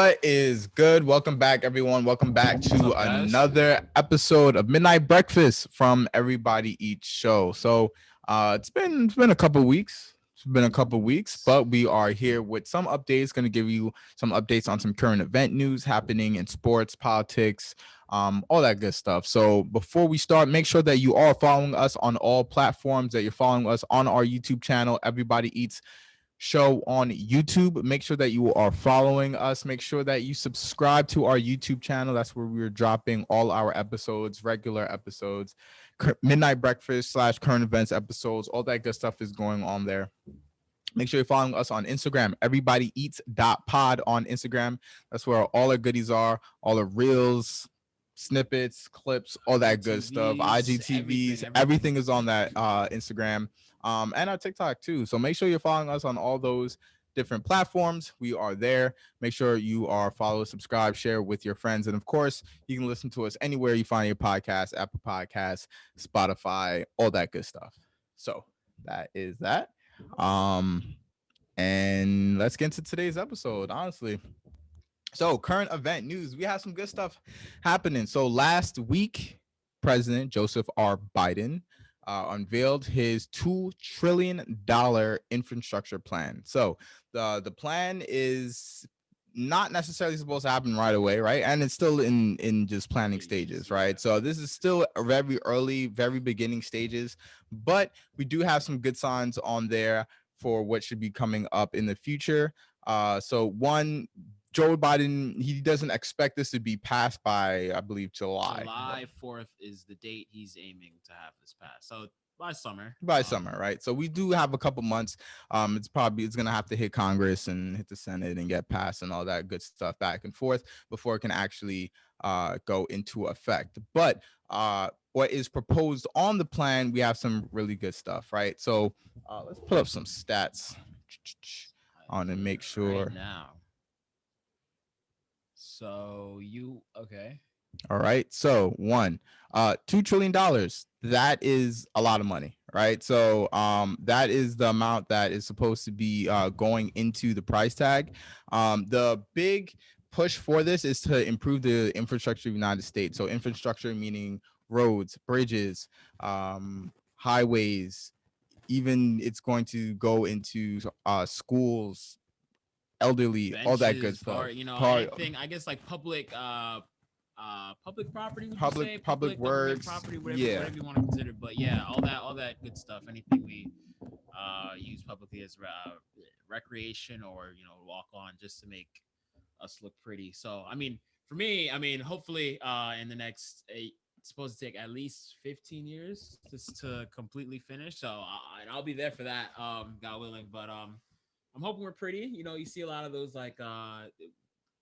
What is good? Welcome back, everyone. Welcome back What's to up, guys? another episode of Midnight Breakfast from Everybody Eats Show. So, it's been a couple weeks. It's been a couple weeks, but we are here with some updates. Going to give you some updates on some current event news happening in sports, politics, all that good stuff. So, before we start, make sure that you are following us on all platforms. That you're following us on our YouTube channel, Everybody Eats Show on YouTube. Make sure that you are following us. Make sure that you subscribe to our YouTube channel. That's where we're dropping all our episodes, regular episodes, midnight breakfast / current events episodes. All that good stuff is going on there. Make sure you're following us on Instagram, everybodyeats.pod on Instagram. That's where all our goodies are, all the reels, snippets, clips, all that good stuff. IGTVs, everything is on that Instagram, and our TikTok too. So make sure you're following us on all those different platforms. We are there. Make sure you are follow, subscribe, share with your friends, and of course, you can listen to us anywhere you find your podcast, Apple Podcasts, Spotify, all that good stuff. So that is that. Um, and let's get into today's episode, honestly. So, current event news, we have some good stuff happening. So, last week, President Joseph R. Biden unveiled his $2 trillion infrastructure plan. So, the plan is not necessarily supposed to happen right away, right? And it's still in just planning stages, right? So this is still a very early, very beginning stages, but we do have some good signs on there for what should be coming up in the future. So one, Joe Biden, he doesn't expect this to be passed by, I believe, July. July 4th is the date he's aiming to have this passed. So by summer. By summer, right? So we do have a couple months. It's gonna have to hit Congress and hit the Senate and get passed and all that good stuff back and forth before it can actually go into effect. But what is proposed on the plan, we have some really good stuff, right? So let's put up some stats on and make sure. Right now. So okay. All right. So one, $2 trillion. That is a lot of money, right? So that is the amount that is supposed to be going into the price tag. The big push for this is to improve the infrastructure of the United States. So infrastructure meaning roads, bridges, highways. Even it's going to go into schools, elderly, Benches, all that good stuff. anything. I guess like public property. Would you say public works, property, whatever you want to consider. But yeah, all that good stuff. Anything we use publicly as recreation or walk on just to make us look pretty. So I mean, for me, hopefully in the next it's supposed to take at least 15 years just to completely finish. So I'll be there for that, God willing. But I'm hoping we're pretty. You see a lot of those like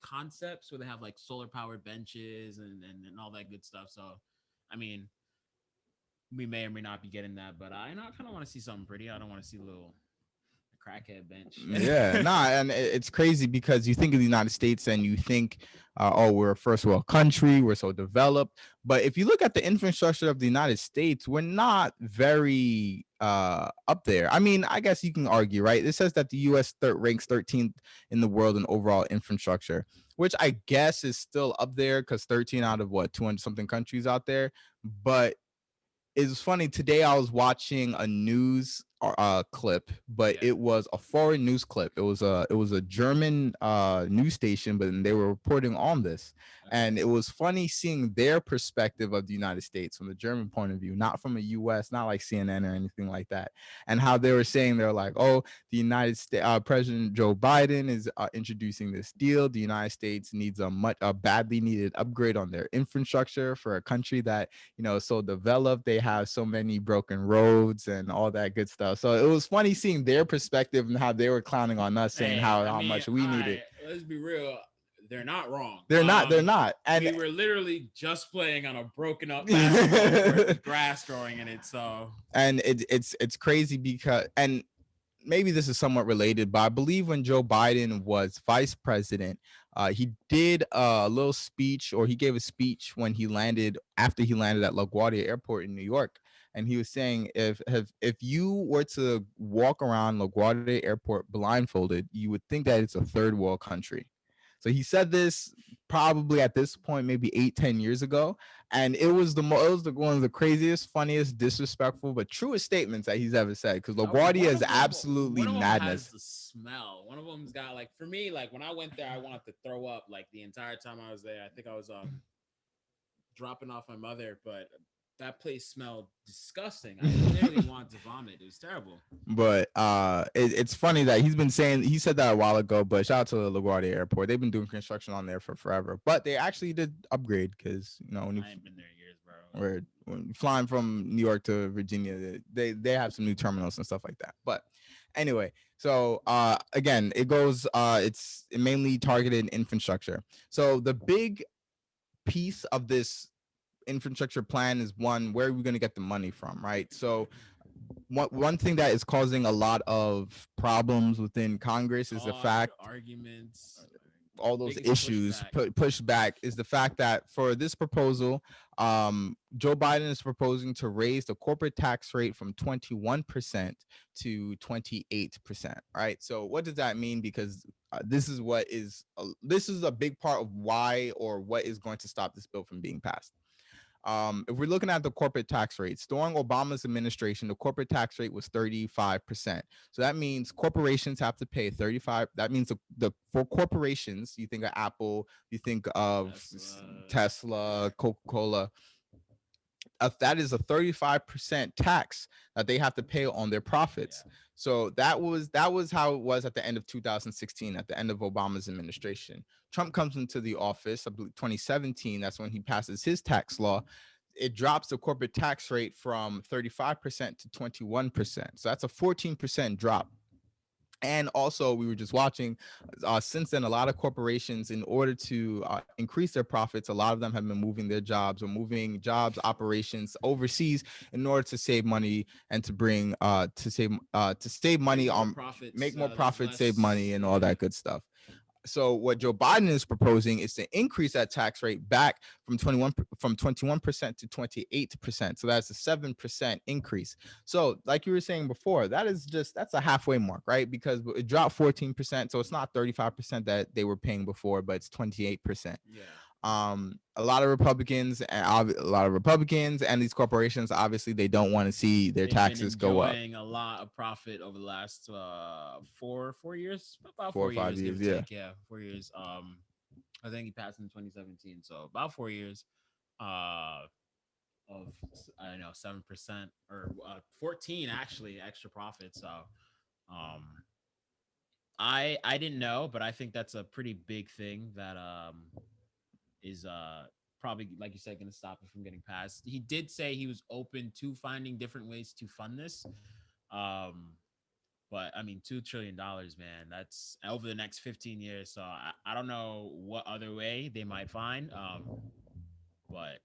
concepts where they have like solar powered benches and all that good stuff. So I mean, we may or may not be getting that, but I kind of want to see something pretty. I don't want to see a little crackhead bench. Yeah, nah, and it's crazy because you think of the United States and you think, oh, we're a first world country, we're so developed. But if you look at the infrastructure of the United States, we're not very up there. I mean, I guess you can argue, right? It says that the U.S. Ranks 13th in the world in overall infrastructure, which I guess is still up there because 13 out of what 200 something countries out there. But it's funny, today I was watching a news clip, but it was a foreign news clip. It was a German news station, but they were reporting on this. And it was funny seeing their perspective of the United States from the German point of view, not from a US, not like CNN or anything like that. And how they were saying, they're like, oh, the United States, President Joe Biden is introducing this deal. The United States needs a badly needed upgrade on their infrastructure for a country that, is so developed. They have so many broken roads and all that good stuff. So it was funny seeing their perspective and how they were clowning on us, saying how much we needed. Let's be real. They're not wrong. They're not. And we were literally just playing on a broken up basketball with grass growing in it. So and it's crazy because, and maybe this is somewhat related, but I believe when Joe Biden was vice president, he did a little speech, or he gave a speech after he landed at LaGuardia Airport in New York. And he was saying, if you were to walk around LaGuardia Airport blindfolded, you would think that it's a third world country. So he said this probably at this point, maybe 8-10 years ago. And it was one of the craziest, funniest, disrespectful, but truest statements that he's ever said. Because LaGuardia is absolutely one of them has madness. the smell. One of them's got like for me, like when I went there, I wanted to throw up like the entire time I was there. I think I was dropping off my mother, but that place smelled disgusting. I literally wanted to vomit. It was terrible. But it's funny that he said that a while ago. But shout out to the LaGuardia Airport. They've been doing construction on there for forever. But they actually did upgrade because when I ain't been there in years, bro. when flying from New York to Virginia, they have some new terminals and stuff like that. But anyway, so again, it's mainly targeted infrastructure. So the big piece of this infrastructure plan is one, where are we going to get the money from, right? So one thing that is causing a lot of problems within Congress is the fact arguments, all those issues pushed back is the fact that for this proposal, Joe Biden is proposing to raise the corporate tax rate from 21% to 28%. Right. So what does that mean? Because this is a big part of why or what is going to stop this bill from being passed. If we're looking at the corporate tax rates, during Obama's administration, the corporate tax rate was 35%. So that means corporations have to pay 35. That means for corporations, you think of Apple, you think of Tesla, Coca-Cola. That is a 35% tax that they have to pay on their profits. Yeah. So that was how it was at the end of 2016, at the end of Obama's administration. Trump comes into the office, I believe 2017. That's when he passes his tax law. It drops the corporate tax rate from 35% to 21%. So that's a 14% drop. And also, we were just watching, since then, a lot of corporations, in order to increase their profits, a lot of them have been moving their jobs or moving jobs, operations overseas in order to save money and to bring to save money on make more profits, save money, and all that good stuff. So what Joe Biden is proposing is to increase that tax rate back from 21% to 28%. So that's a 7% increase. So like you were saying before, that's a halfway mark, right? Because it dropped 14%. So it's not 35% that they were paying before, but it's 28%. Yeah. A lot of Republicans and these corporations, obviously, they don't want to see their taxes go up. A lot of profit over the last 4 years, about 4 or 5 years, yeah. Yeah, 4 years. I think he passed in 2017, so about 4 years of, I don't know, 7% or 14 actually extra profit. So I didn't know, but I think that's a pretty big thing that is probably, like you said, going to stop it from getting passed. He did say he was open to finding different ways to fund this. But I mean, $2 trillion, man, that's over the next 15 years. So I don't know what other way they might find. But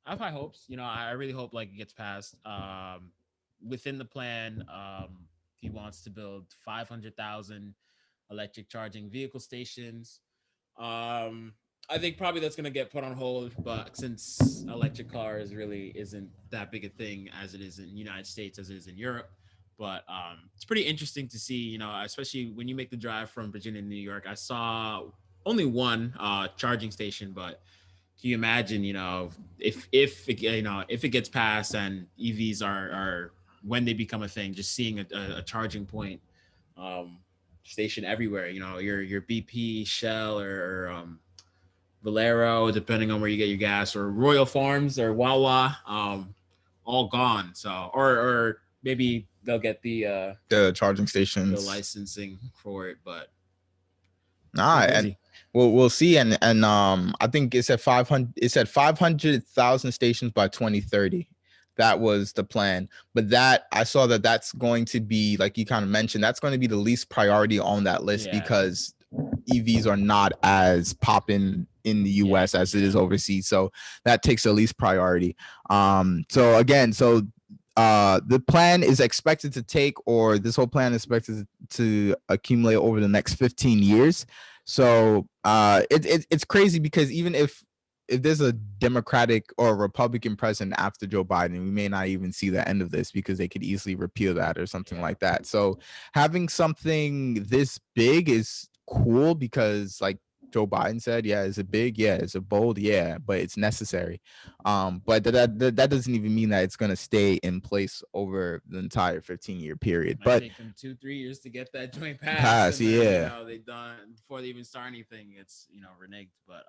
I have high hopes. I really hope like it gets passed. Within the plan, he wants to build 500,000 electric charging vehicle stations. I think probably that's going to get put on hold, but since electric cars really isn't that big a thing as it is in the United States, as it is in Europe. But it's pretty interesting to see, especially when you make the drive from Virginia to New York. I saw only one charging station, but can you imagine, if it gets passed and EVs are when they become a thing, just seeing a charging point station everywhere, your BP, Shell, or Valero, depending on where you get your gas, or Royal Farms or Wawa, all gone. So, or maybe they'll get the charging stations, the licensing for it, but and we'll see. And I think it said 500,000 stations by 2030. That was the plan. But that I saw that's going to be, like you kind of mentioned, that's going to be the least priority on that list, because EVs are not as popping in the US as it is overseas. So that takes the least priority. The plan is expected to take, or this whole plan is expected to accumulate over the next 15 years. So it's crazy, because even if there's a Democratic or Republican president after Joe Biden, we may not even see the end of this, because they could easily repeal that or something like that. So having something this big is cool, because like Joe Biden said. Yeah, is it big? Yeah, is it bold? Yeah, but it's necessary. But that doesn't even mean that it's going to stay in place over the entire 15-year period. Might But take them 2 3 years to get that joint passed, pass, and then yeah. they done before they even start anything. It's reneged. But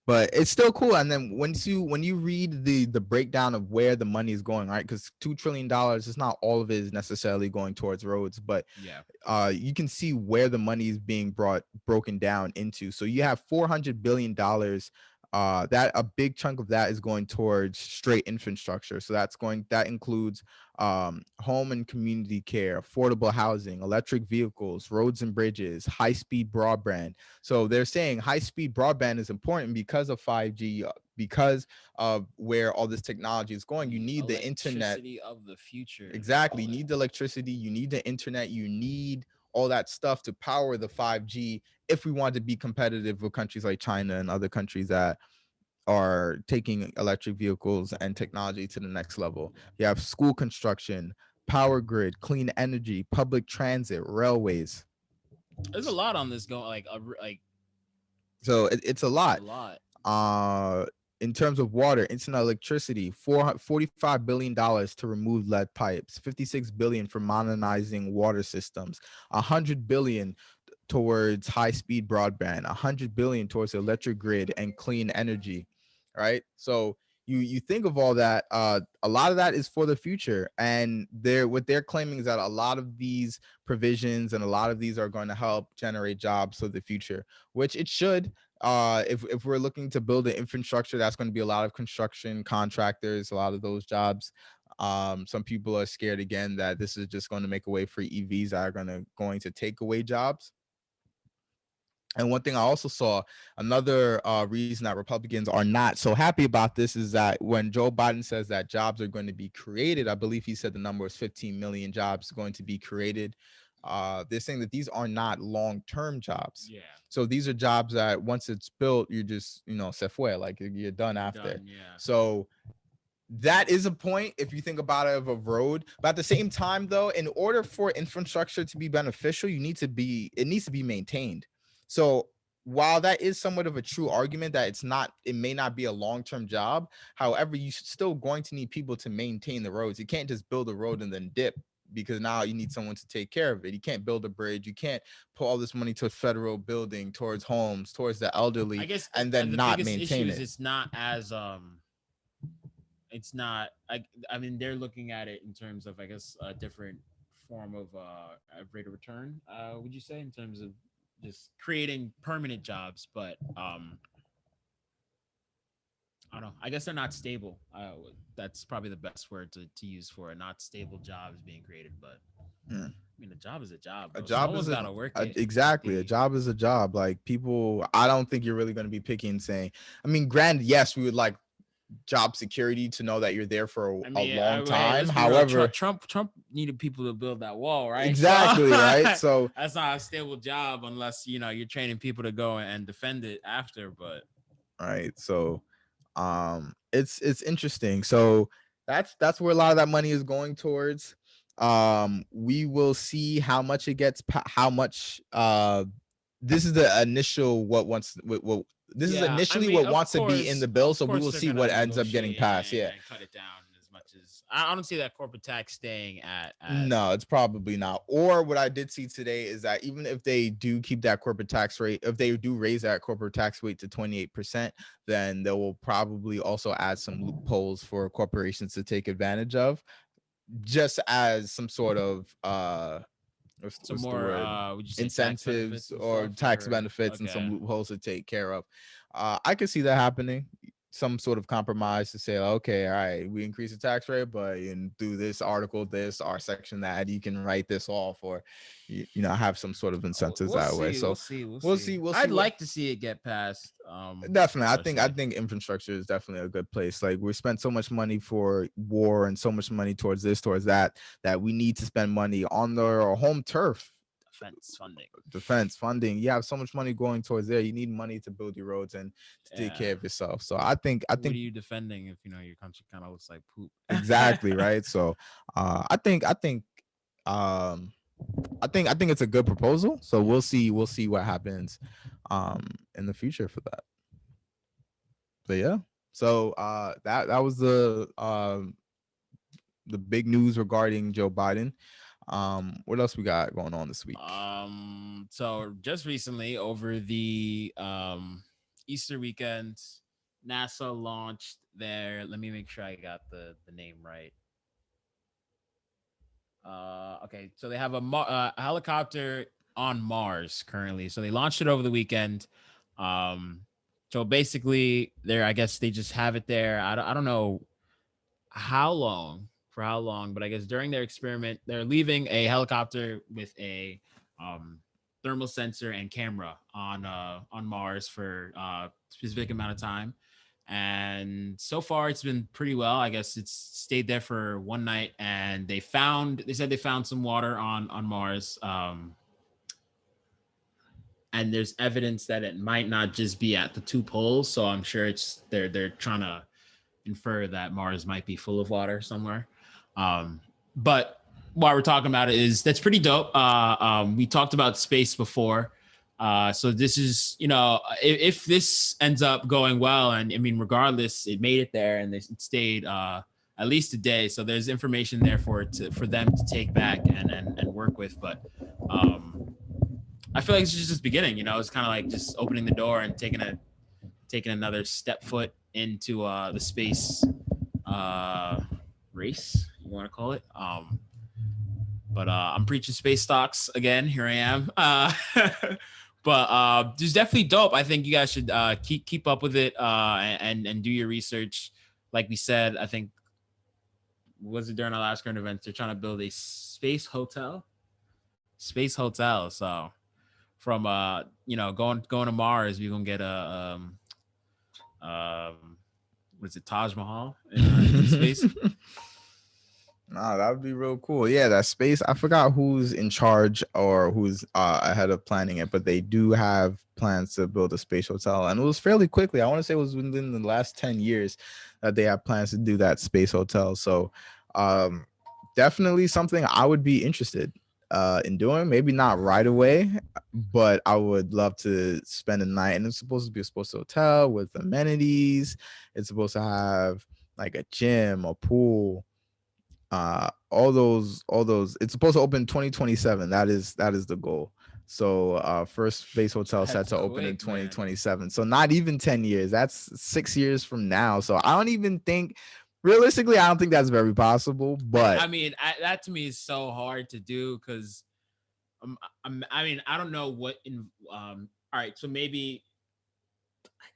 But it's still cool. And then when you read the breakdown of where the money is going, right? Because $2 trillion is not all of it is necessarily going towards roads, but yeah, you can see where the money is being broken down into. So you have $400 billion. That a big chunk of that is going towards straight infrastructure. So that includes home and community care, affordable housing, electric vehicles, roads and bridges, high speed broadband. So they're saying high speed broadband is important because of 5G, because of where all this technology is going. You the need the internet. electricity of the future and Exactly. all You that. need the electricity, you need the internet, you need all that stuff to power the 5G if we want to be competitive with countries like China and other countries that are taking electric vehicles and technology to the next level. Yeah, You have school construction, power grid, clean energy, public transit, railways. there's a lot on this going. Like So it's a there's a lot. lot. uh in terms of water, internet, electricity, $45 billion to remove lead pipes, 56 billion for modernizing water systems, 100 billion towards high speed broadband, 100 billion towards the electric grid and clean energy, right? So you think of all that, a lot of that is for the future, and what they're claiming is that a lot of these provisions and a lot of these are going to help generate jobs for the future, which it should. If we're looking to build an infrastructure, that's going to be a lot of construction contractors, a lot of those jobs. Some people are scared again that this is just going to make a way for EVs that are going to take away jobs. And one thing I also saw, another reason that Republicans are not so happy about this is that when Joe Biden says that jobs are going to be created, I believe he said the number was 15 million jobs going to be created. They're saying that these are not long-term jobs. Yeah, So these are jobs that once it's built, you're just, se fue, like you're done you're after. done. Yeah, So that is a point if you think about it of a road, but at the same time though, in order for infrastructure to be beneficial, it needs to be maintained. So while that is somewhat of a true argument that it may not be a long-term job, however, you're still going to need people to maintain the roads. You can't just build a road and then dip, because now you need someone to take care of it. You can't build a bridge, you can't put all this money to federal building, towards homes, towards the I elderly, guess and then the not biggest maintain issue is it. it's not I mean they're looking at it in terms of I guess a different form of rate of return. Would you say in terms of just creating permanent jobs, but I don't know. I guess they're not stable. That's probably the best word to use for it. Not stable jobs being created, but Hmm. I mean, a job is a job, A bro. job Someone's is got to work it. exactly, a job is a job. Like, people, I don't think you're really going to be picky and saying, I mean, granted, yes, we would like job security to know that you're there for I a mean, long hey, time. let's be real. However, Trump needed people to build that wall, right? So exactly, right? So that's not a stable job unless you're training people to go and defend it after. But right, so it's interesting. So that's where a lot of that money is going towards. We will see how much it gets, how much this is the initial what this is yeah, I initially mean, what wants to be in the bill, of so we course, will they're see what gonna ends up getting negotiate passed. Yeah. and cut it down as much as I don't see that corporate tax staying at. No, it's probably not. Or what I did see today is that even if they do keep that corporate tax rate, if they do raise that corporate tax rate to 28%, then they will probably also add some loopholes for corporations to take advantage of, just as some sort of Some what's the more word, would you say tax incentives benefits and or stuff, tax or benefits and some okay. loopholes to take care of. I could see that happening, some sort of compromise to say, okay, all right, we increase the tax rate, but do this article, this our section, that you can write this off, or have some sort of incentives We'll that way. see. We'll So see. We'll we'll see. see. We'll see I'd what. like to see it get passed. Definitely, I Personally. think infrastructure is definitely a good place. Like, we spent so much money for war and so much money towards this, towards that, that we need to spend money on our home turf. Defense funding. Defense funding, you have so much money going towards there, you need money to build your roads and to take Yeah. care of yourself. So I think What are you defending if your country kind of looks like poop? exactly, right? So I think, I think it's a good proposal. So we'll see what happens in the future for that. But yeah. So that was the big news regarding Joe Biden. What else we got going on this week? So just recently, over the Easter weekend, NASA launched their. Let me make sure I got the name right. Okay, so they have a helicopter on Mars currently. So they launched it over the weekend. Um, so basically, there, I guess they just have it there. I don't know how long for how long, but I guess during their experiment, they're leaving a helicopter with a um, thermal sensor and camera on Mars for a specific amount of time. And so far, it's been pretty well. I guess it's stayed there for one night, and they said they found some water on Mars. And there's evidence that it might not just be at the two poles. So I'm sure it's they're trying to infer that Mars might be full of water somewhere. But while we're talking about it, is that's pretty dope. We talked about space before. So this is, if this ends up going well, and I mean, regardless, it made it there and it stayed at least a day. So there's information there for them to take back and work with. But I feel like it's just beginning. It's kind of like just opening the door and taking another step foot into the space uh, race, you want to call it. But I'm preaching space stocks again. Here I am. But just definitely dope. I think you guys should keep up with it and do your research. Like we said, I think was it during our last current events? They're trying to build a space hotel. So from going to Mars, we're gonna get a what is it, Taj Mahal in space. Nah, that would be real cool. Yeah, that space. I forgot who's in charge or who's ahead of planning it, but they do have plans to build a space hotel, and it was fairly quickly. I want to say it was within the last 10 years that they have plans to do that space hotel. So, um, definitely something I would be interested in doing. Maybe not right away, but I would love to spend a night. And it's supposed to be a sports hotel with amenities. It's supposed to have like a gym, a pool, all those. It's supposed to open 2027. That is the goal. So first space hotel set That's to open in quick, man. 2027, so not even 10 years. That's 6 years from now. So I don't even think, realistically, I don't think that's very possible, but I mean, that to me is so hard to do because I mean, I don't know what in. All right, so maybe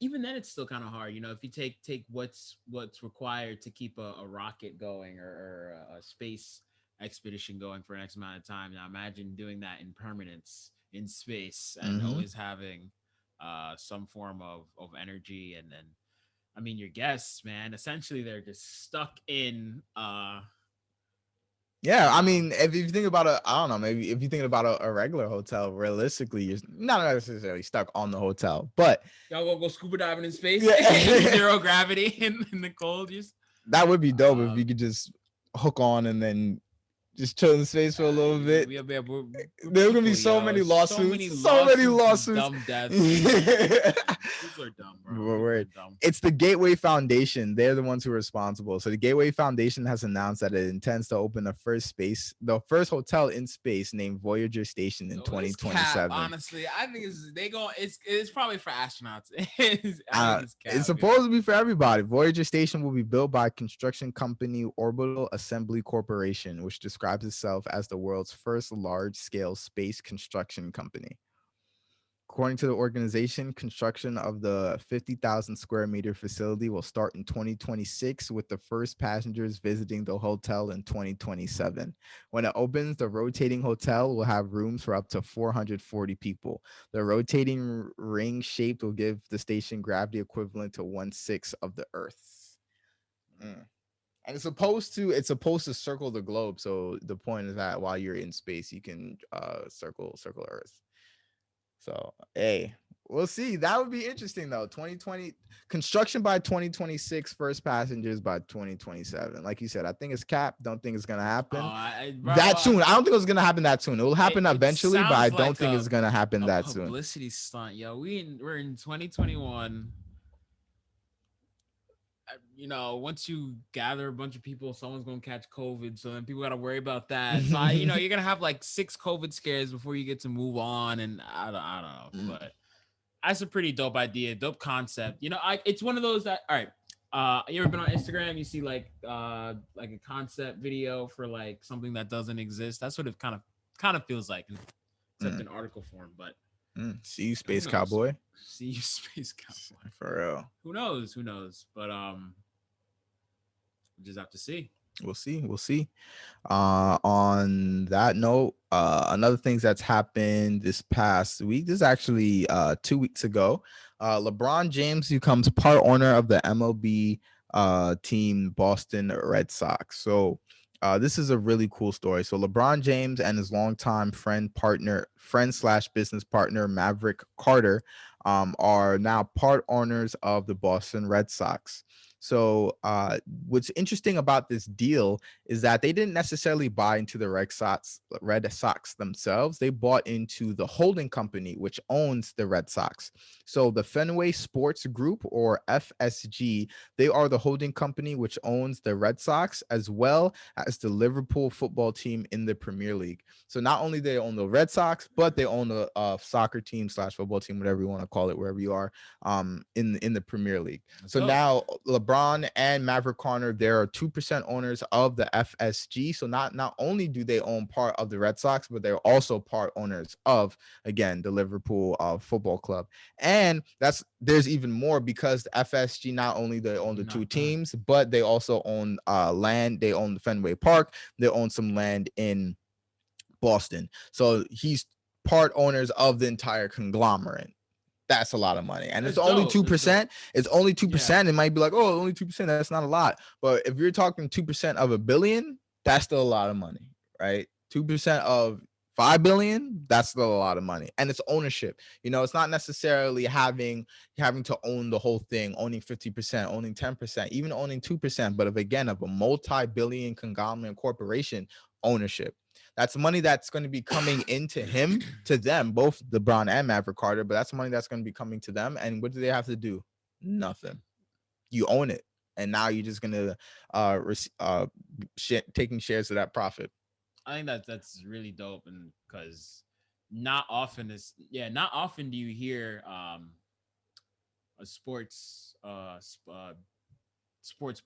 even then it's still kind of hard. If you take what's required to keep a rocket going or a space expedition going for an X amount of time. Now imagine doing that in permanence in space and mhm. always having some form of energy and I mean your guests, man, essentially they're just stuck in Yeah, I uh mean, if you think about I don't know, maybe if you think about a regular hotel, realistically, you're not necessarily stuck on the hotel, but y'all go scuba diving in space. yeah, Zero gravity in the cold. Just that would be dope if you um could just hook on and then just chill in space for a little bit. we're There's gonna be people, so yo. many So lawsuits, many so many lawsuits and lawsuits. dumb deaths. Yeah. People are dumb, bro. People are Word. dumb. It's the Gateway Foundation. They're the ones who are responsible. So the Gateway Foundation has announced that it intends to open the first hotel in space named Voyager Station in So it's cap. 2027. Honestly, I think it's probably for astronauts. I think it's It's cap, yo. supposed to be for everybody. Voyager Station will be built by construction company Orbital Assembly Corporation, which describes itself as the world's first large-scale space construction company. According to the organization, construction of the 50,000 square meter facility will start in 2026, with the first passengers visiting the hotel in 2027. When it opens, the rotating hotel will have rooms for up to 440 people. The rotating ring shape will give the station gravity equivalent to 1/6 of the Earth. Mm. And it's supposed to circle the globe. So the point is that while you're in space, you can circle Earth. So, hey, we'll see. That would be interesting though. 2020 construction by 2026, first passengers by 2027. Like you said, I think it's capped. Don't think it's gonna happen Bro, that soon. I don't think it's gonna happen that soon. It will happen it eventually, but I sounds don't like think it's gonna happen a that soon. publicity stunt, yo. We're in 2021. Once you gather a bunch of people, someone's gonna catch COVID. So then people gotta worry about that. So you're gonna have like 6 COVID scares before you get to move on. And I don't know, but that's a pretty dope idea, dope concept. It's one of those that all right. You ever been on Instagram? You see like a concept video for like something that doesn't exist. That's what it kind of feels like, except in article form. But See you, Space Cowboy. See you, Space Cowboy. For real. Who knows? But we'll just have to see. We'll see. On that note, another thing that's happened this past week, this is actually 2 weeks ago. LeBron James becomes part owner of the MLB team Boston Red Sox. So this is a really cool story. So LeBron James and his longtime friend / business partner Maverick Carter are now part owners of the Boston Red Sox. So what's interesting about this deal is that they didn't necessarily buy into the Red Sox themselves. They bought into the holding company, which owns the Red Sox. So the Fenway Sports Group, or FSG, they are the holding company which owns the Red Sox as well as the Liverpool football team in the Premier League. So not only they own the Red Sox, but they own the soccer team / football team, whatever you want to call it, wherever you are in the Premier League. So now LeBron and Maverick Carter, there are 2% owners of the FSG. So not only do they own part of the Red Sox, but they're also part owners of, again, the Liverpool football club. And there's even more, because the FSG not only they own the two teams, but they also own land. They own the Fenway Park. They own some land in Boston. So he's part owners of the entire conglomerate. That's a lot of money. And it's only 2%. It's only 2%. It might be like, oh, only 2%. That's not a lot. But if you're talking 2% of $1 billion, that's still a lot of money, right? 2% of 5 billion, that's still a lot of money. And it's ownership. It's not necessarily having to own the whole thing, owning 50%, owning 10%, even owning 2%. But of a multi-billion conglomerate corporation, ownership. That's money that's going to be coming into to them, both LeBron and Maverick Carter, but that's money that's going to be coming to them. And what do they have to do? Nothing. You own it. And now you're just going to taking shares of that profit. I think that's really dope, and because not often do you hear a sports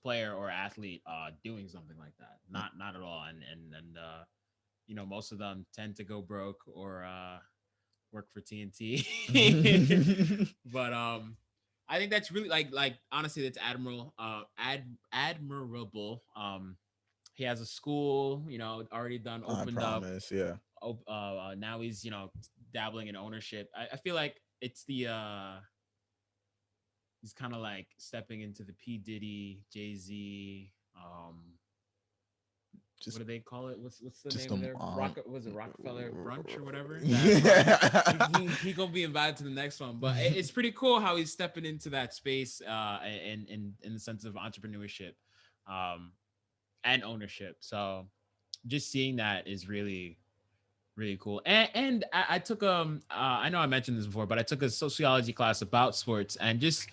player or athlete doing something like that. Not at all. And most of them tend to go broke or work for TNT. But I think that's really like honestly, that's admirable. He has a school, already done, opened up. Yeah. Now he's, dabbling in ownership. I feel like it's the he's kind of like stepping into the P. Diddy, Jay-Z, what do they call it? What's the name of their was it Rockefeller brunch or whatever? He gonna be invited to the next one. But it's pretty cool how he's stepping into that space in the sense of entrepreneurship and ownership. So just seeing that is really, really cool. And I took I know I mentioned this before, but I took a sociology class about sports, and just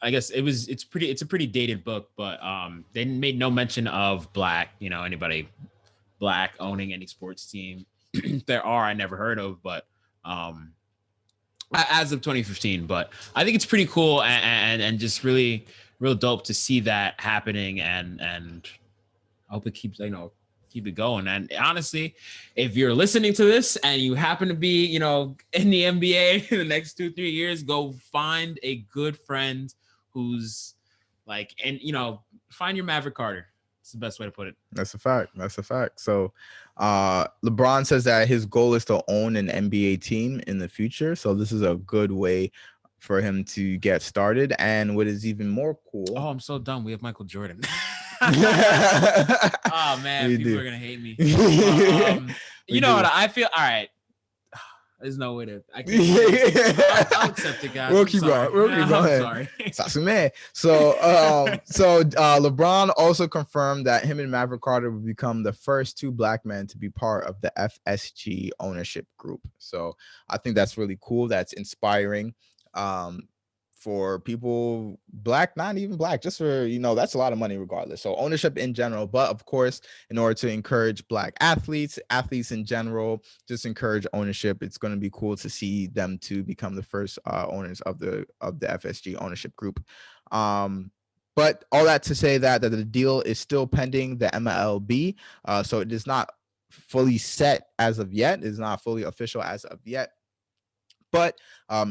I guess it's a pretty dated book, but they made no mention of anybody black owning any sports team. There are, I never heard of, but as of 2015. But I think it's pretty cool and just really real dope to see that happening, and I hope it keeps keep it going. And honestly, if you're listening to this and you happen to be in the NBA in the next 2-3 years, go find a good friend who's find your Maverick Carter. It's the best way to put it. That's a fact. So LeBron says that his goal is to own an NBA team in the future. So this is a good way for him to get started. And what is even more cool. Oh, I'm so dumb. We have Michael Jordan. Oh man, people are gonna hate me. You know what I feel? All right. There's no way to. I can't say it. I'll accept it, guys. We'll I'm keep sorry. going. We'll keep I'm going. sorry. Sasume. LeBron also confirmed that him and Maverick Carter will become the first two black men to be part of the FSG ownership group. So I think that's really cool. That's inspiring. Um, for people black, not even black, just for, that's a lot of money regardless. So ownership in general, but of course, in order to encourage black athletes in general, just encourage ownership. It's going to be cool to see them to become the first owners of the FSG ownership group. But all that to say that the deal is still pending the MLB. So it is not fully set as of yet. It's not fully official as of yet, but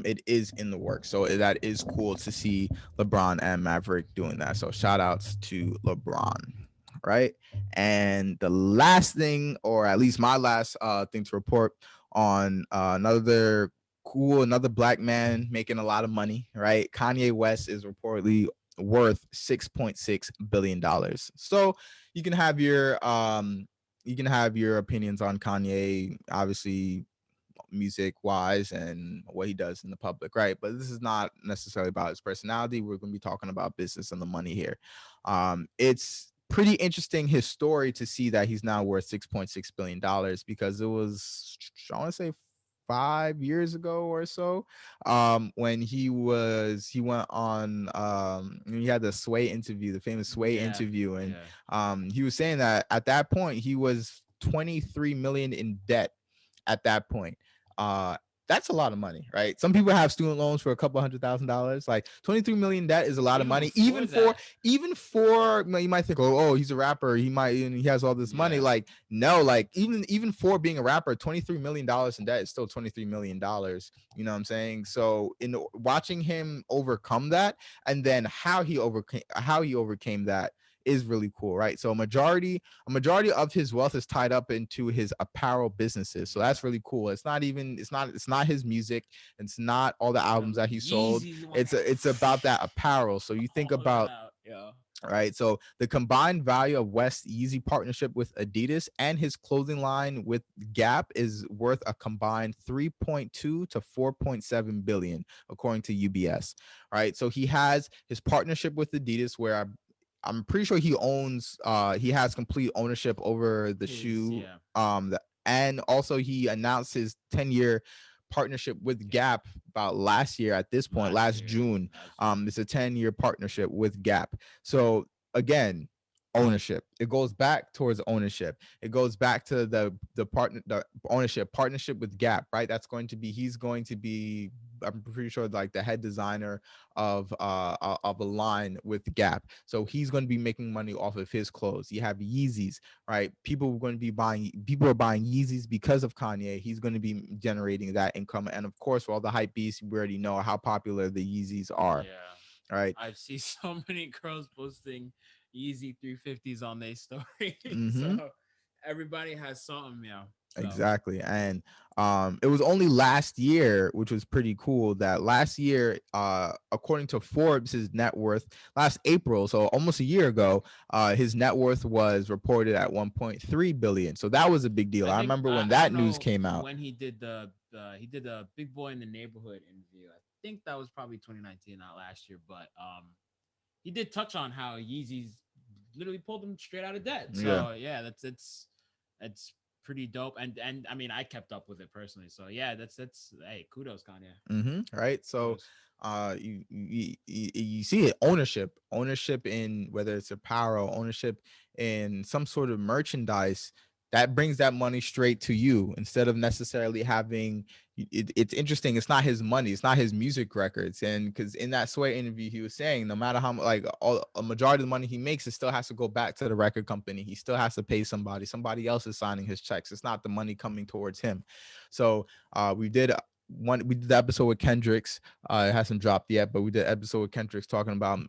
it is in the works. So that is cool to see LeBron and Maverick doing that. So shout outs to LeBron. Right. And the last thing, or at least my last thing to report on another black man making a lot of money. Right. Kanye West is reportedly worth $6.6 billion. So you can have your opinions on Kanye, obviously, music wise and what he does in the public, right? But this is not necessarily about his personality. We're going to be talking about business and the money here. It's pretty interesting his story to see that he's now worth $6.6 billion, because it was, I want to say, 5 years ago or so, when he went on, he had the Sway interview, the famous Sway interview, and he was saying that at that point he was 23 million in debt at that point. That's a lot of money, right? Some people have student loans for a couple $100,000. Like 23 million debt is a lot of money, even for you might think, oh, he's a rapper, he has all this money. Like, no, like even for being a rapper, $23 million in debt is still $23 million. You know what I'm saying? So in watching him overcome that, and then how he overcame that, is really cool, right? So a majority of his wealth is tied up into his apparel businesses. So that's really cool. It's not his music. It's not all the albums that he sold. It's about that apparel. So you think about, right? So the combined value of West's Yeezy partnership with Adidas and his clothing line with Gap is worth a combined 3.2 to 4.7 billion, according to UBS. Right. So he has his partnership with Adidas, where I'm pretty sure he has complete ownership over the shoe. And also he announced his 10-year partnership with Gap about last year at this point, last June. It's a 10-year partnership with Gap. So again, ownership. It goes back towards ownership. It goes back to the partnership with Gap, right? He's going to be, I'm pretty sure, like the head designer of a line with Gap. So he's going to be making money off of his clothes. You have Yeezys, right? People are buying Yeezys because of Kanye. He's going to be generating that income. And of course, for all the hype beasts, we already know how popular the Yeezys are. Right. I've seen so many girls posting Yeezy 350s on their story. So everybody has something, So. Exactly. And it was only last year, which was pretty cool, that last year, according to Forbes, his net worth, last April, so almost a year ago, his net worth was reported at 1.3 billion. So that was a big deal. I remember when that news came out. When he did the Big Boy in the Neighborhood interview. I think that was probably 2019, not last year, but he did touch on how Yeezys literally pulled him straight out of debt. So yeah, that's pretty dope. And I mean, I kept up with it personally. So yeah, that's hey, kudos, Kanye. Right. So you see it, ownership in whether it's apparel, ownership in some sort of merchandise, that brings that money straight to you instead of necessarily having it's interesting. It's not his money. It's not his music records. And because in that Sway interview, he was saying no matter how like a majority of the money he makes, it still has to go back to the record company. He still has to pay somebody. Somebody else is signing his checks. It's not the money coming towards him. So we did the episode with Kendricks. It hasn't dropped yet, but we did an episode with Kendricks talking about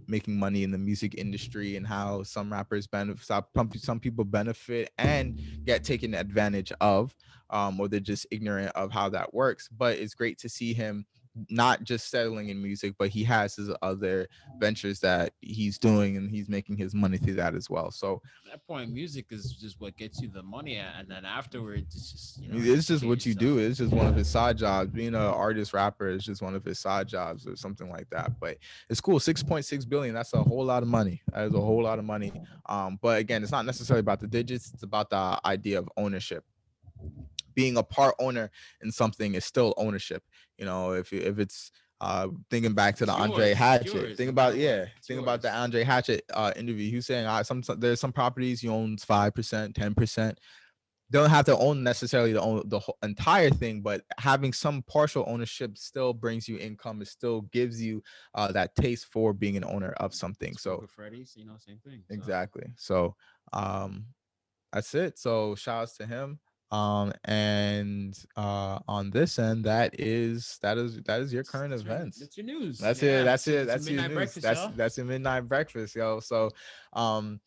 making money in the music industry and how some rappers benefit, some people benefit and get taken advantage of, or they're just ignorant of how that works. But it's great to see him not just settling in music, but he has his other ventures that he's doing, and he's making his money through that as well. So At that point, music is just what gets you the money, and then afterwards, it's just it's just educate what you do. yourself. It's just one of his side jobs. Being an artist rapper is just one of his side jobs or something like that. But it's cool. 6.6 billion. That's a whole lot of money. That is a whole lot of money. But again, it's not necessarily about the digits. It's about the idea of ownership. Being a part owner in something is still ownership. If it's thinking back to the It's Andre yours. It's Hatchet, yours, no matter what. It's think about the yours. Andre Hatchet interview. He was saying there's some properties he owns 5%, 10%. Don't have to own necessarily the whole entire thing, but having some partial ownership still brings you income. It still gives you that taste for being an owner of something. Spoke So of Freddy's, same thing. So exactly. So um, that's it. So shout outs to him. And on this end, that is your current events. that's your news. That's it. Yeah, That's it. that's your That's your midnight news. breakfast, That's y'all. that's your midnight breakfast, yo. So um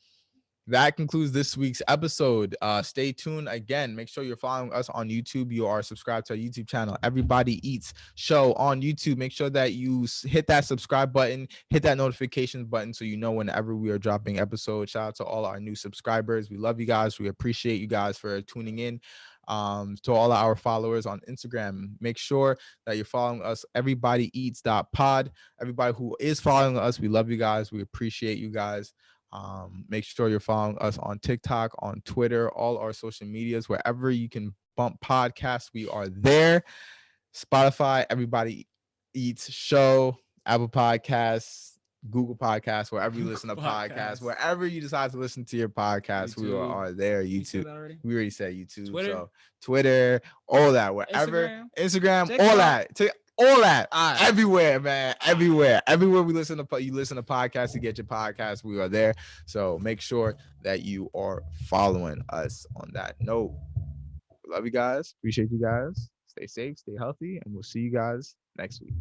that concludes this week's episode. Stay tuned again. Make sure you're following us on YouTube. You are subscribed to our YouTube channel, Everybody Eats Show on YouTube. Make sure that you hit that subscribe button, hit that notifications button so you know whenever we are dropping episodes. Shout out to all our new subscribers. We love you guys. We appreciate you guys for tuning in. To all our followers on Instagram, make sure that you're following us, everybodyeats.pod. Everybody who is following us, we love you guys. We appreciate you guys. Make sure you're following us on TikTok, on Twitter, all our social medias, wherever you can bump podcasts, we are there. Spotify, Everybody Eats Show, Apple Podcasts, Google Podcasts, wherever you listen to podcasts, Podcast, wherever you decide to listen to your podcast, we YouTube. are there. You said YouTube. that already. We already said YouTube. Twitter, So Twitter, all that, wherever, Instagram, Instagram, all TikTok. that. All that, All right. everywhere, man, everywhere we listen to you listen to podcasts, you get your podcast, we are there. So make sure that you are following us. On that note, love you guys, appreciate you guys, stay safe, stay healthy, and we'll see you guys next week.